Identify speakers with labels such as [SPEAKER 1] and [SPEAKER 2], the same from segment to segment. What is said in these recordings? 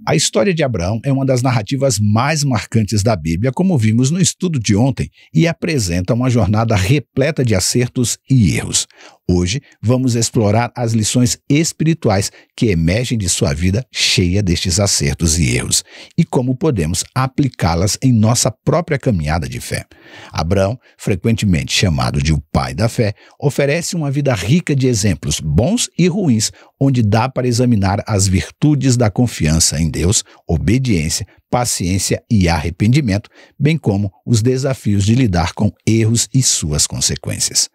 [SPEAKER 1] A história de Abraão é uma das narrativas mais marcantes da Bíblia, como vimos no estudo de ontem, e apresenta uma jornada repleta de acertos e erros. Hoje, vamos explorar as lições espirituais que emergem de sua vida cheia destes acertos e erros, e como podemos aplicá-las em nossa própria caminhada de fé. Abraão, frequentemente chamado de o pai da fé, oferece uma vida rica de exemplos bons e ruins, onde dá para examinar as virtudes da confiança em Deus, obediência, paciência e arrependimento, bem como os desafios de lidar com erros e suas consequências.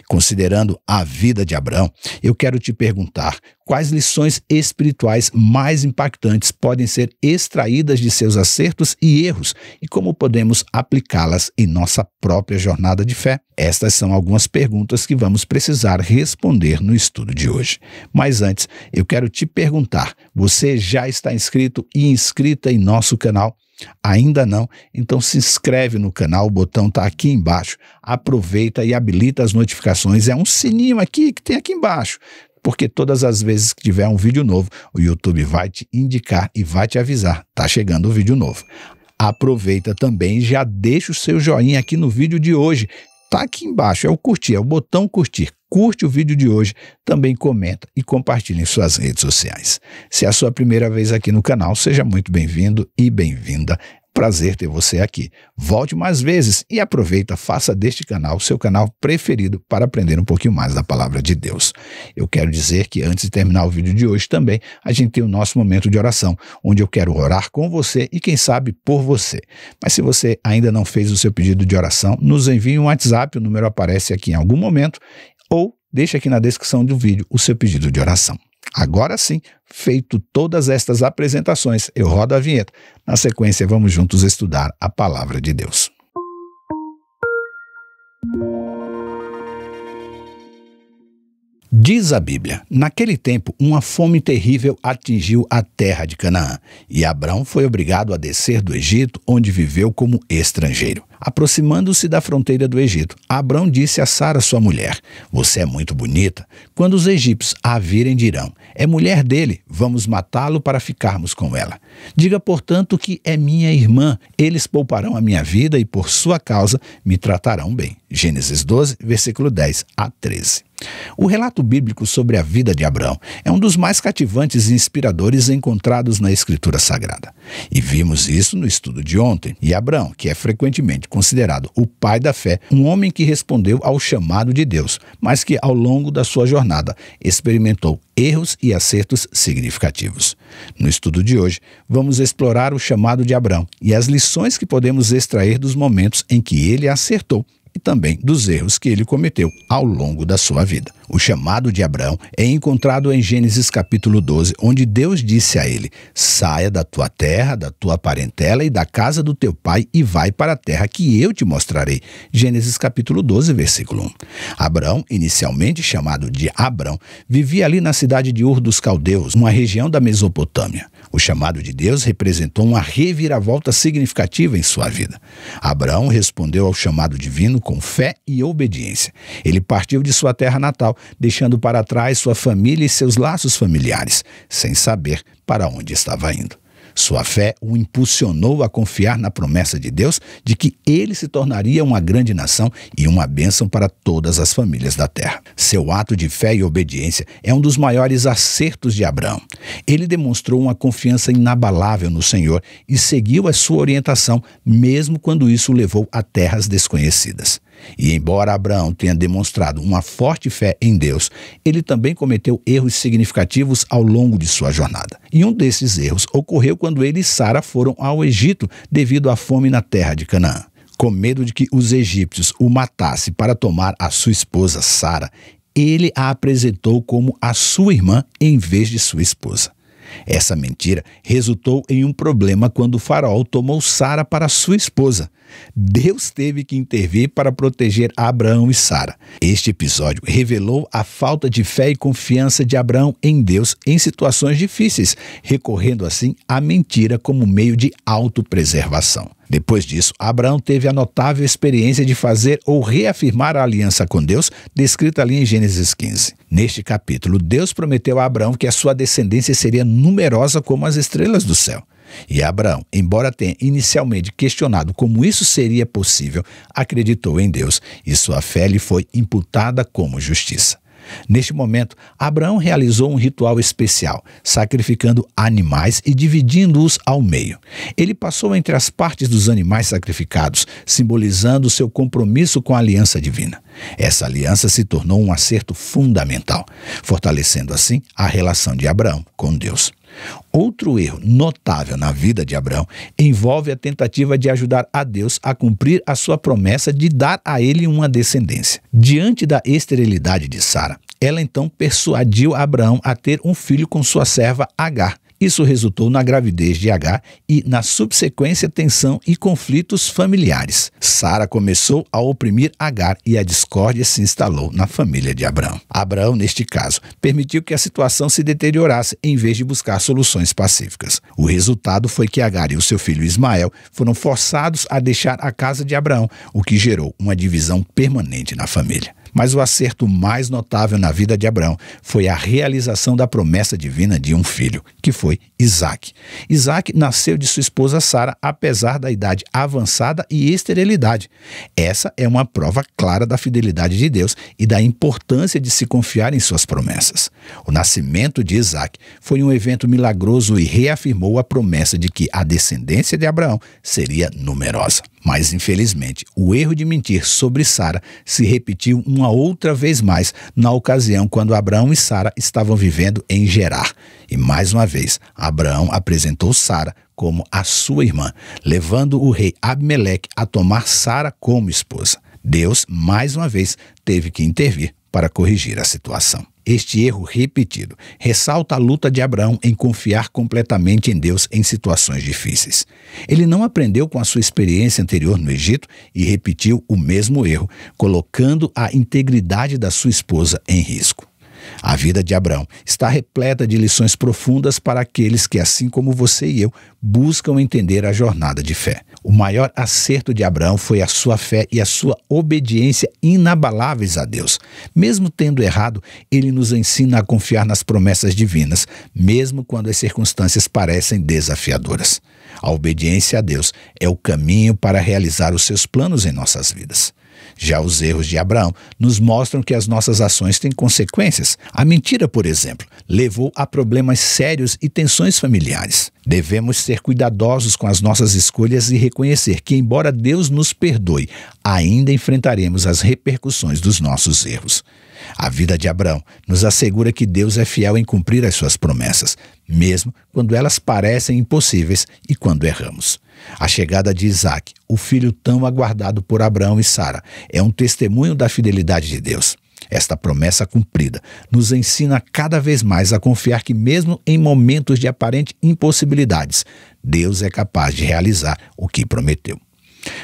[SPEAKER 1] Considerando a vida de Abraão, eu quero te perguntar quais lições espirituais mais impactantes podem ser extraídas de seus acertos e erros e como podemos aplicá-las em nossa própria jornada de fé. Estas são algumas perguntas que vamos precisar responder no estudo de hoje. Mas antes, eu quero te perguntar, você já está inscrito e inscrita em nosso canal? Ainda não? Então se inscreve no canal, o botão está aqui embaixo. Aproveita e habilita as notificações. É um sininho aqui que tem aqui embaixo, porque todas as vezes que tiver um vídeo novo, o YouTube vai te indicar e vai te avisar. Está chegando o vídeo novo. Aproveita também e já deixa o seu joinha aqui no vídeo de hoje. Está aqui embaixo, é o curtir, é o botão curtir. Curte o vídeo de hoje, também comenta e compartilhe em suas redes sociais. Se é a sua primeira vez aqui no canal, seja muito bem-vindo e bem-vinda. Prazer ter você aqui. Volte mais vezes e aproveita, faça deste canal o seu canal preferido para aprender um pouquinho mais da palavra de Deus. Eu quero dizer que antes de terminar o vídeo de hoje também, a gente tem o nosso momento de oração, onde eu quero orar com você e quem sabe por você. Mas se você ainda não fez o seu pedido de oração, nos envie um WhatsApp, o número aparece aqui em algum momento, ou deixe aqui na descrição do vídeo o seu pedido de oração. Agora sim, feito todas estas apresentações, eu rodo a vinheta. Na sequência, vamos juntos estudar a palavra de Deus. Diz a Bíblia, naquele tempo uma fome terrível atingiu a terra de Canaã, e Abrão foi obrigado a descer do Egito, onde viveu como estrangeiro. Aproximando-se da fronteira do Egito, Abrão disse a Sara, sua mulher: "Você é muito bonita. Quando os egípcios a virem, dirão: é mulher dele, vamos matá-lo para ficarmos com ela. Diga, portanto, que é minha irmã. Eles pouparão a minha vida e por sua causa me tratarão bem." Gênesis 12, versículo 10 a 13. O relato bíblico sobre a vida de Abrão é um dos mais cativantes e inspiradores encontrados na Escritura Sagrada. E vimos isso no estudo de ontem. E Abrão, que é frequentemente considerado o pai da fé, um homem que respondeu ao chamado de Deus, mas que ao longo da sua jornada experimentou erros e acertos significativos. No estudo de hoje, vamos explorar o chamado de Abrão e as lições que podemos extrair dos momentos em que ele acertou e também dos erros que ele cometeu ao longo da sua vida. O chamado de Abrão é encontrado em Gênesis capítulo 12, onde Deus disse a ele: "Saia da tua terra, da tua parentela e da casa do teu pai e vai para a terra que eu te mostrarei." Gênesis capítulo 12, versículo 1. Abrão, inicialmente chamado de Abrão, vivia ali na cidade de Ur dos Caldeus, uma região da Mesopotâmia. O chamado de Deus representou uma reviravolta significativa em sua vida. Abrão respondeu ao chamado divino com fé e obediência. Ele partiu de sua terra natal, deixando para trás sua família e seus laços familiares, sem saber para onde estava indo. Sua fé o impulsionou a confiar na promessa de Deus de que ele se tornaria uma grande nação e uma bênção para todas as famílias da terra. Seu ato de fé e obediência é um dos maiores acertos de Abrão. Ele demonstrou uma confiança inabalável no Senhor e seguiu a sua orientação, mesmo quando isso o levou a terras desconhecidas. E embora Abraão tenha demonstrado uma forte fé em Deus, ele também cometeu erros significativos ao longo de sua jornada. E um desses erros ocorreu quando ele e Sara foram ao Egito devido à fome na terra de Canaã. Com medo de que os egípcios o matassem para tomar a sua esposa Sara, ele a apresentou como a sua irmã em vez de sua esposa. Essa mentira resultou em um problema quando o faraó tomou Sara para sua esposa. Deus teve que intervir para proteger Abraão e Sara. Este episódio revelou a falta de fé e confiança de Abraão em Deus em situações difíceis, recorrendo assim à mentira como meio de autopreservação. Depois disso, Abraão teve a notável experiência de fazer ou reafirmar a aliança com Deus, descrita ali em Gênesis 15. Neste capítulo, Deus prometeu a Abraão que a sua descendência seria numerosa como as estrelas do céu. E Abraão, embora tenha inicialmente questionado como isso seria possível, acreditou em Deus e sua fé lhe foi imputada como justiça. Neste momento, Abraão realizou um ritual especial, sacrificando animais e dividindo-os ao meio. Ele passou entre as partes dos animais sacrificados, simbolizando seu compromisso com a aliança divina. Essa aliança se tornou um acerto fundamental, fortalecendo assim a relação de Abraão com Deus. Outro erro notável na vida de Abraão envolve a tentativa de ajudar a Deus a cumprir a sua promessa de dar a ele uma descendência. Diante da esterilidade de Sara, ela então persuadiu Abraão a ter um filho com sua serva Agar. Isso resultou na gravidez de Agar e, na subsequência, tensão e conflitos familiares. Sara começou a oprimir Agar e a discórdia se instalou na família de Abraão. Abraão, neste caso, permitiu que a situação se deteriorasse em vez de buscar soluções pacíficas. O resultado foi que Agar e o seu filho Ismael foram forçados a deixar a casa de Abraão, o que gerou uma divisão permanente na família. Mas o acerto mais notável na vida de Abraão foi a realização da promessa divina de um filho, que foi Isaque. Isaque nasceu de sua esposa Sara, apesar da idade avançada e esterilidade. Essa é uma prova clara da fidelidade de Deus e da importância de se confiar em suas promessas. O nascimento de Isaque foi um evento milagroso e reafirmou a promessa de que a descendência de Abraão seria numerosa. Mas, infelizmente, o erro de mentir sobre Sara se repetiu uma outra vez mais na ocasião quando Abraão e Sara estavam vivendo em Gerar. E, mais uma vez, Abraão apresentou Sara como a sua irmã, levando o rei Abimeleque a tomar Sara como esposa. Deus, mais uma vez, teve que intervir para corrigir a situação. Este erro repetido ressalta a luta de Abraão em confiar completamente em Deus em situações difíceis. Ele não aprendeu com a sua experiência anterior no Egito e repetiu o mesmo erro, colocando a integridade da sua esposa em risco. A vida de Abraão está repleta de lições profundas para aqueles que, assim como você e eu, buscam entender a jornada de fé. O maior acerto de Abraão foi a sua fé e a sua obediência inabaláveis a Deus. Mesmo tendo errado, ele nos ensina a confiar nas promessas divinas, mesmo quando as circunstâncias parecem desafiadoras. A obediência a Deus é o caminho para realizar os seus planos em nossas vidas. Já os erros de Abraão nos mostram que as nossas ações têm consequências. A mentira, por exemplo, levou a problemas sérios e tensões familiares. Devemos ser cuidadosos com as nossas escolhas e reconhecer que, embora Deus nos perdoe, ainda enfrentaremos as repercussões dos nossos erros. A vida de Abraão nos assegura que Deus é fiel em cumprir as suas promessas, mesmo quando elas parecem impossíveis e quando erramos. A chegada de Isaque, o filho tão aguardado por Abraão e Sara, é um testemunho da fidelidade de Deus. Esta promessa cumprida nos ensina cada vez mais a confiar que, mesmo em momentos de aparente impossibilidades, Deus é capaz de realizar o que prometeu.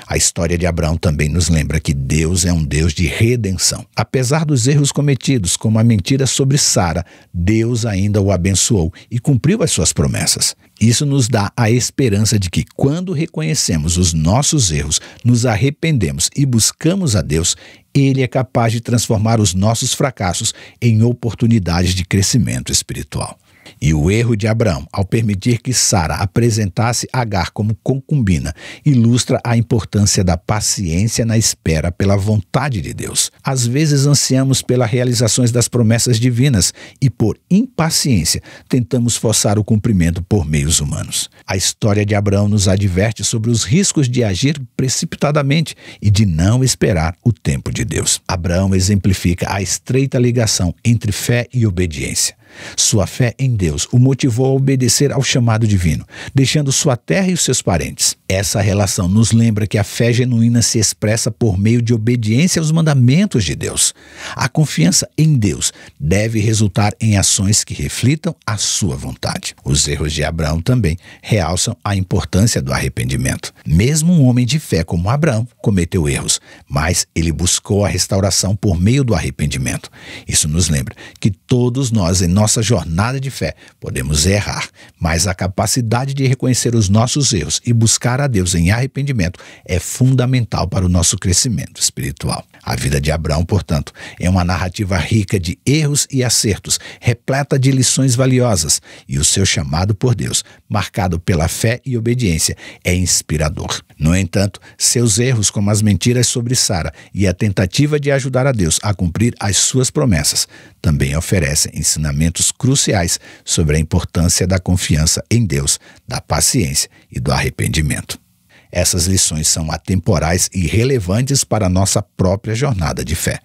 [SPEAKER 1] A história de Abraão também nos lembra que Deus é um Deus de redenção. Apesar dos erros cometidos, como a mentira sobre Sara, Deus ainda o abençoou e cumpriu as suas promessas. Isso nos dá a esperança de que, quando reconhecemos os nossos erros, nos arrependemos e buscamos a Deus, Ele é capaz de transformar os nossos fracassos em oportunidades de crescimento espiritual. E o erro de Abraão, ao permitir que Sara apresentasse Agar como concubina, ilustra a importância da paciência na espera pela vontade de Deus. Às vezes ansiamos pelas realizações das promessas divinas e, por impaciência, tentamos forçar o cumprimento por meios humanos. A história de Abraão nos adverte sobre os riscos de agir precipitadamente e de não esperar o tempo de Deus. Abraão exemplifica a estreita ligação entre fé e obediência. Sua fé em Deus o motivou a obedecer ao chamado divino, deixando sua terra e os seus parentes. Essa relação nos lembra que a fé genuína se expressa por meio de obediência aos mandamentos de Deus. A confiança em Deus deve resultar em ações que reflitam a sua vontade. Os erros de Abraão também realçam a importância do arrependimento. Mesmo um homem de fé como Abraão cometeu erros, mas ele buscou a restauração por meio do arrependimento. Isso nos lembra que todos nós, em nossa jornada de fé podemos errar, mas a capacidade de reconhecer os nossos erros e buscar a Deus em arrependimento é fundamental para o nosso crescimento espiritual. A vida de Abraão, portanto, é uma narrativa rica de erros e acertos, repleta de lições valiosas, e o seu chamado por Deus, marcado pela fé e obediência, é inspirador. No entanto, seus erros, como as mentiras sobre Sara e a tentativa de ajudar a Deus a cumprir as suas promessas, também oferecem ensinamentos cruciais sobre a importância da confiança em Deus, da paciência e do arrependimento. Essas lições são atemporais e relevantes para a nossa própria jornada de fé.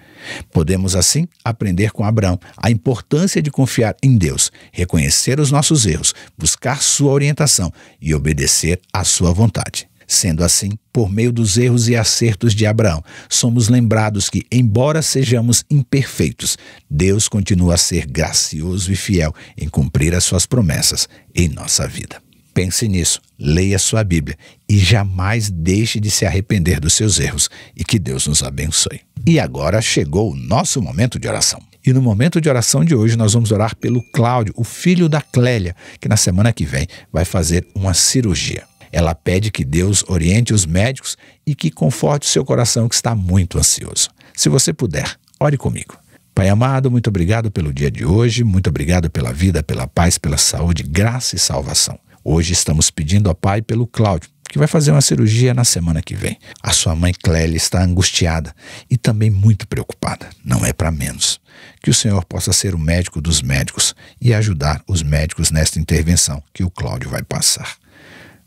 [SPEAKER 1] Podemos, assim, aprender com Abraão a importância de confiar em Deus, reconhecer os nossos erros, buscar sua orientação e obedecer à sua vontade. Sendo assim, por meio dos erros e acertos de Abraão, somos lembrados que, embora sejamos imperfeitos, Deus continua a ser gracioso e fiel em cumprir as suas promessas em nossa vida. Pense nisso, leia sua Bíblia e jamais deixe de se arrepender dos seus erros, e que Deus nos abençoe. E agora chegou o nosso momento de oração. E no momento de oração de hoje nós vamos orar pelo Cláudio, o filho da Clélia, que na semana que vem vai fazer uma cirurgia. Ela pede que Deus oriente os médicos e que conforte o seu coração que está muito ansioso. Se você puder, ore comigo. Pai amado, muito obrigado pelo dia de hoje, muito obrigado pela vida, pela paz, pela saúde, graça e salvação. Hoje estamos pedindo ao Pai pelo Cláudio, que vai fazer uma cirurgia na semana que vem. A sua mãe Clélia está angustiada e também muito preocupada. Não é para menos. Que o Senhor possa ser o médico dos médicos e ajudar os médicos nesta intervenção que o Cláudio vai passar.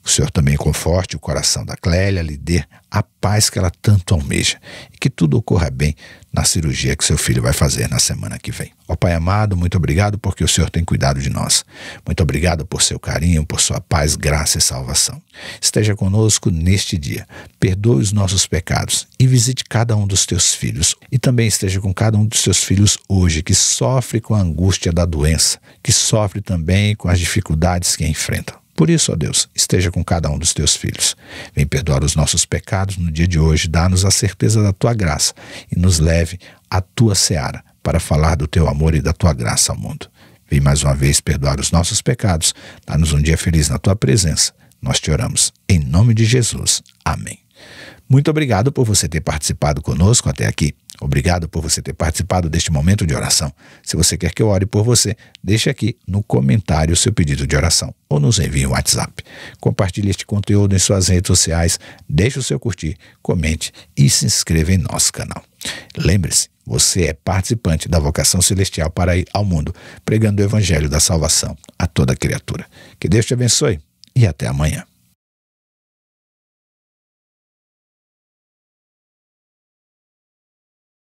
[SPEAKER 1] O Senhor também conforte o coração da Clélia, lhe dê a paz que ela tanto almeja e que tudo ocorra bem na cirurgia que seu filho vai fazer na semana que vem. Ó Pai amado, muito obrigado porque o Senhor tem cuidado de nós. Muito obrigado por seu carinho, por sua paz, graça e salvação. Esteja conosco neste dia. Perdoe os nossos pecados e visite cada um dos teus filhos. E também esteja com cada um dos seus filhos hoje que sofre com a angústia da doença, que sofre também com as dificuldades que enfrentam. Por isso, ó Deus, esteja com cada um dos teus filhos. Vem perdoar os nossos pecados no dia de hoje, dá-nos a certeza da tua graça e nos leve à tua seara para falar do teu amor e da tua graça ao mundo. Vem mais uma vez perdoar os nossos pecados, dá-nos um dia feliz na tua presença. Nós te oramos em nome de Jesus. Amém. Muito obrigado por você ter participado conosco até aqui. Obrigado por você ter participado deste momento de oração. Se você quer que eu ore por você, deixe aqui no comentário o seu pedido de oração ou nos envie um WhatsApp. Compartilhe este conteúdo em suas redes sociais, deixe o seu curtir, comente e se inscreva em nosso canal. Lembre-se, você é participante da vocação celestial para ir ao mundo, pregando o evangelho da salvação a toda criatura. Que Deus te abençoe e até amanhã.